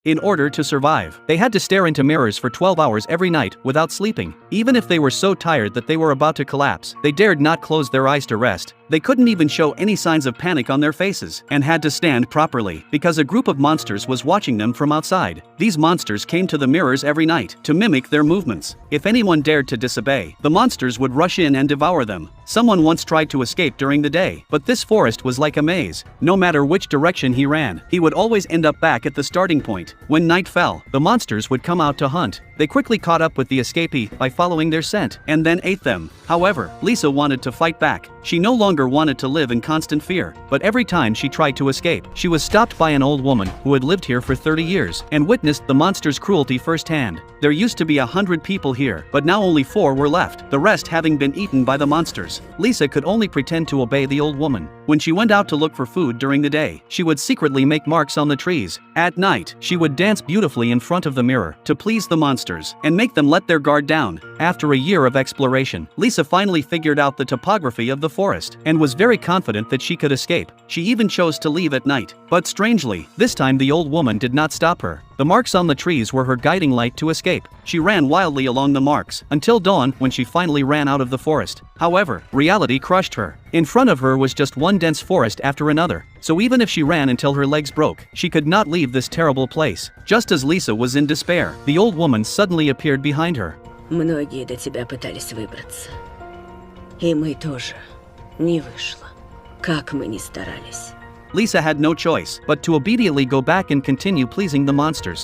In order to survive, they had to stare into mirrors for 12 hours every night without sleeping. Even if they were so tired that they were about to collapse, they dared not close their eyes to rest. They couldn't even show any signs of panic on their faces, and had to stand properly, because a group of monsters was watching them from outside. These monsters came to the mirrors every night, to mimic their movements. If anyone dared to disobey, the monsters would rush in and devour them. Someone once tried to escape during the day, but this forest was like a maze. No matter which direction he ran, he would always end up back at the starting point. When night fell, the monsters would come out to hunt. They quickly caught up with the escapee by following their scent, and then ate them. However, Lisa wanted to fight back. She no longer wanted to live in constant fear, but every time she tried to escape, she was stopped by an old woman who had lived here for 30 years and witnessed the monster's cruelty firsthand. There used to be 100 people here, but now only 4 were left, the rest having been eaten by the monsters. Lisa could only pretend to obey the old woman. When she went out to look for food during the day, she would secretly make marks on the trees. At night, she would dance beautifully in front of the mirror to please the monsters and make them let their guard down. After a year of exploration, Lisa finally figured out the topography of the forest and was very confident that she could escape. She even chose to leave at night. But strangely, this time the old woman did not stop her. The marks on the trees were her guiding light to escape. She ran wildly along the marks until dawn, when she finally ran out of the forest. However, reality crushed her. In front of her was just one dense forest after another. So even if she ran until her legs broke, she could not leave this terrible place. Just as Lisa was in despair, the old woman suddenly appeared behind her. Многие до тебя пытались выбраться. И мы тоже. Не вышло. Как мы ни старались. Lisa had no choice but to obediently go back and continue pleasing the monsters.